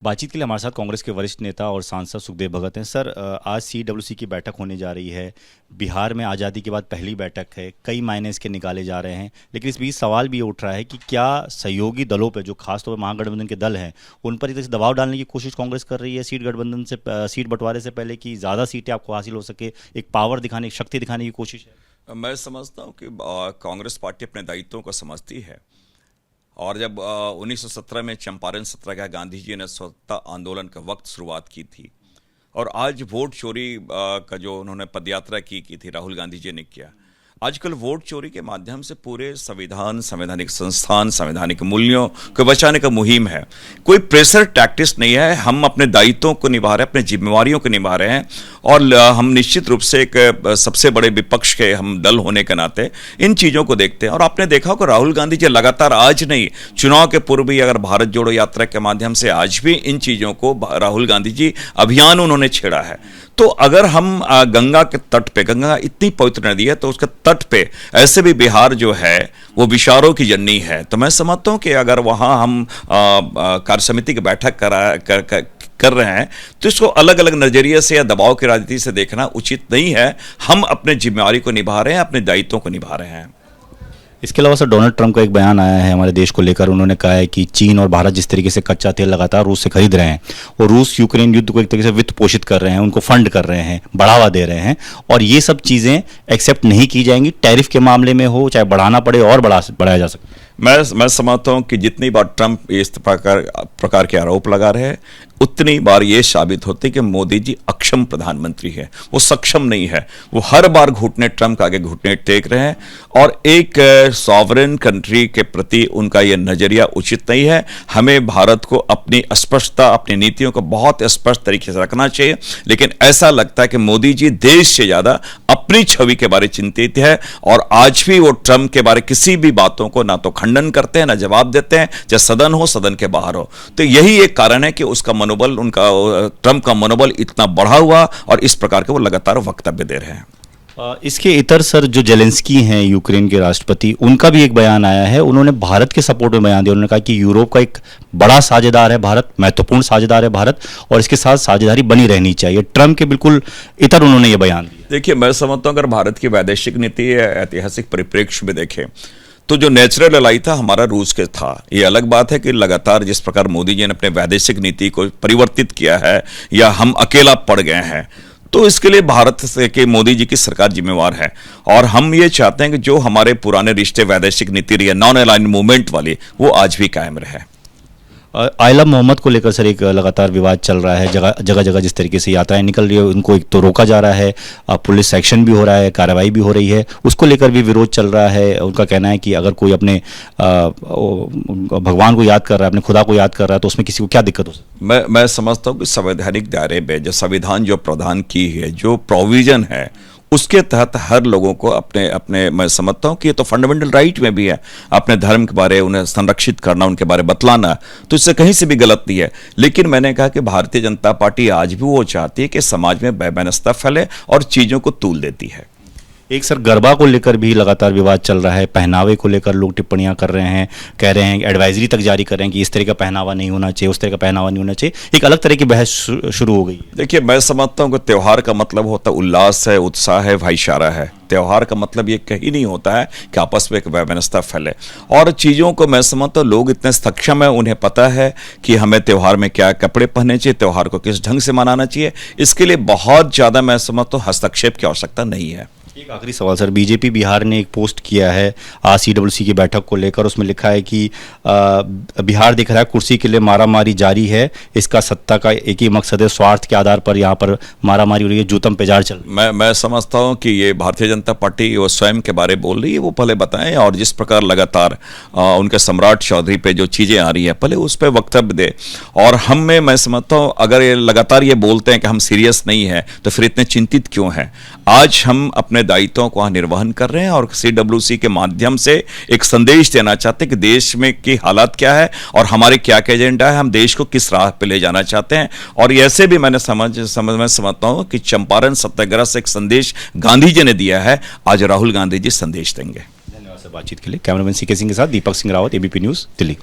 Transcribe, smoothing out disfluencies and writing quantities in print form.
बातचीत के लिए हमारे साथ कांग्रेस के वरिष्ठ नेता और सांसद सुखदेव भगत हैं। सर, आज सीडब्ल्यूसी की बैठक होने जा रही है। बिहार में आज़ादी के बाद पहली बैठक है, कई मायने इसके निकाले जा रहे हैं, लेकिन इस बीच सवाल भी उठ रहा है कि क्या सहयोगी दलों पे, जो खासतौर पर महागठबंधन के दल हैं, उन पर इस दबाव डालने की कोशिश कांग्रेस कर रही है सीट गठबंधन से, सीट बंटवारे से पहले, कि ज़्यादा सीटें आपको हासिल हो सके, एक पावर दिखाने, एक शक्ति दिखाने की कोशिश है। मैं समझता हूँ कि कांग्रेस पार्टी अपने दायित्वों को समझती है। और जब 1917 में चंपारण सत्याग्रह गांधी जी ने स्वतंत्रता आंदोलन का वक्त शुरुआत की थी, और आज वोट चोरी का जो उन्होंने पदयात्रा की थी राहुल गांधी जी ने किया। आजकल वोट चोरी के माध्यम से पूरे संविधान, संवैधानिक संस्थान, संवैधानिक मूल्यों को बचाने का मुहिम है। कोई प्रेशर टैक्टिक्स नहीं है। हम अपने दायित्वों को निभा रहे हैं, अपने जिम्मेवारियों को निभा रहे हैं, और हम निश्चित रूप से एक सबसे बड़े विपक्ष के हम दल होने के नाते इन चीज़ों को देखते हैं। और आपने देखा कि राहुल गांधी जी लगातार, आज नहीं, चुनाव के पूर्व भी अगर भारत जोड़ो यात्रा के माध्यम से आज भी इन चीज़ों को राहुल गांधी जी अभियान उन्होंने छेड़ा है। तो अगर हम गंगा के तट पे, गंगा इतनी पवित्र नदी है, तो उसके तट पे ऐसे भी बिहार जो है वो विचारों की जननी है। तो मैं समझता हूं कि अगर वहां हम कार्य समिति की बैठक कर रहे हैं, तो इसको अलग अलग नजरिए से या दबाव की राजनीति से देखना उचित नहीं है। हम अपने जिम्मेवारी को निभा रहे हैं, अपने दायित्वों को निभा रहे हैं। इसके अलावा सर, डोनाल्ड ट्रंप का एक बयान आया है हमारे देश को लेकर। उन्होंने कहा है कि चीन और भारत जिस तरीके से कच्चा तेल लगातार रूस से खरीद रहे हैं, और रूस यूक्रेन युद्ध को एक तरीके से वित्त पोषित कर रहे हैं, उनको फंड कर रहे हैं, बढ़ावा दे रहे हैं, और ये सब चीज़ें एक्सेप्ट नहीं की जाएंगी, टैरिफ के मामले में हो, चाहे बढ़ाना पड़े और बढ़ाया जा सकता है। मैं समझता हूं कि जितनी बार ट्रंप इस प्रकार के आरोप लगा रहे हैं, उतनी बार ये साबित होती है कि मोदी जी अक्षम प्रधानमंत्री है, वो सक्षम नहीं है। वो हर बार ट्रंप के आगे घुटने टेक रहे हैं, और एक सॉवरेन कंट्री के प्रति उनका ये नजरिया उचित नहीं है। हमें भारत को अपनी स्पष्टता, अपनी नीतियों को बहुत स्पष्ट तरीके से रखना चाहिए। लेकिन ऐसा लगता है कि मोदी जी देश से ज्यादा अपनी छवि के बारे चिंतित है, और आज भी वो ट्रंप के बारे किसी भी बातों को ना तो खंडन करते हैं, ना जवाब देते हैं, चाहे सदन हो, सदन के बाहर हो। तो यही एक कारण है कि उसका मनोबल, उनका ट्रंप का मनोबल इतना बढ़ा हुआ, और इस प्रकार के वो लगातार वक्तव्य दे रहे हैं। इसके इतर सर, जो जेलेंस्की हैं यूक्रेन के राष्ट्रपति, उनका भी एक बयान आया है। उन्होंने भारत के सपोर्ट में बयान दिया। उन्होंने कहा कि यूरोप का एक बड़ा साझेदार है भारत, महत्वपूर्ण साझेदार है भारत, और इसके साथ साझेदारी बनी रहनी चाहिए। ट्रंप के बिल्कुल इतर उन्होंने ये बयान दिया। देखिए, मैं समझता हूं अगर भारत की वैदेशिक नीति ऐतिहासिक परिप्रेक्ष्य में देखें, तो जो नेचुरल एलाई था हमारा रूस के था। ये अलग बात है कि लगातार जिस प्रकार मोदी जी ने अपने वैदेशिक नीति को परिवर्तित किया है, या हम अकेला पड़ गए हैं, तो इसके लिए भारत से के मोदी जी की सरकार जिम्मेवार है। और हम ये चाहते हैं कि जो हमारे पुराने रिश्ते, वैदेशिक नीति रही है, नॉन अलाइंड मूवमेंट वाली, वो आज भी कायम रहे। आयला मोहम्मद को लेकर सर एक लगातार विवाद चल रहा है। जगह जगह जिस तरीके से यात्राएं निकल रही है, उनको एक तो रोका जा रहा है, पुलिस एक्शन भी हो रहा है, कार्रवाई भी हो रही है, उसको लेकर भी विरोध चल रहा है। उनका कहना है कि अगर कोई अपने भगवान को याद कर रहा है, अपने खुदा को याद कर रहा है, तो उसमें किसी को क्या दिक्कत हो सकती है। मैं समझता हूँ कि संवैधानिक दायरे में जो संविधान जो प्रावधान की है, जो प्रोविजन है, उसके तहत हर लोगों को अपने मैं समझता हूं कि ये तो फंडामेंटल राइट में भी है, अपने धर्म के बारे उन्हें संरक्षित करना, उनके बारे बतलाना, तो इससे कहीं से भी गलत नहीं है। लेकिन मैंने कहा कि भारतीय जनता पार्टी आज भी वो चाहती है कि समाज में वैमनस्यता फैले और चीजों को तूल देती है। एक सर, गरबा को लेकर भी लगातार विवाद चल रहा है। पहनावे को लेकर लोग टिप्पणियां कर रहे हैं, कह रहे हैं, एडवाइजरी तक जारी कर रहे हैं कि इस तरह का पहनावा नहीं होना चाहिए, उस तरह का पहनावा नहीं होना चाहिए। एक अलग तरह की बहस शुरू हो गई है। देखिए, मैं समझता हूं कि त्यौहार का मतलब होता है उल्लास है, उत्साह है, भाईचारा है। त्यौहार का मतलब ये कहीं नहीं होता है कि आपस में एक वैमनस्यता फैले। और चीज़ों को मैं समझता हूं लोग इतने सक्षम है, उन्हें पता है कि हमें त्यौहार में क्या कपड़े पहनने चाहिए, त्यौहार को किस ढंग से मनाना चाहिए। इसके लिए बहुत ज़्यादा मैं समझता हूं हस्तक्षेप की आवश्यकता नहीं है। एक आखिरी सवाल सर, बीजेपी बिहार ने एक पोस्ट किया है आज सीडब्ल्यूसी की बैठक को लेकर। उसमें लिखा है कि बिहार दिख रहा है कुर्सी के लिए मारामारी जारी है, इसका सत्ता का एक ही मकसद है, स्वार्थ के आधार पर यहाँ पर मारामारी हो रही है, जूतम पेजार चल रही है। मैं समझता हूँ कि ये भारतीय जनता पार्टी वो स्वयं के बारे बोल रही है, वो पहले बताएं। और जिस प्रकार लगातार उनके सम्राट चौधरी पे जो चीज़ें आ रही हैं, पहले उस पर वक्तव्य दे। और हम में मैं समझता हूँ अगर ये लगातार ये बोलते हैं कि हम सीरियस नहीं है, तो फिर इतने चिंतित क्यों हैं। आज हम अपने दायित्वों को निर्वहन कर रहे हैं, और सीडब्ल्यूसी के माध्यम से एक संदेश देना चाहते हैं कि देश में की हालात क्या है और हमारे क्या क्या एजेंडा है, हम देश को किस राह पे ले जाना चाहते हैं। और ऐसे भी मैं समझता हूं कि चंपारण सत्याग्रह से एक संदेश गांधी जी ने दिया है, आज राहुल गांधी जी संदेश देंगे। धन्यवाद सर बातचीत के लिए। कैमरामैन सीके सिंह के साथ दीपक सिंह रावत, एबीपी न्यूज, दिल्ली।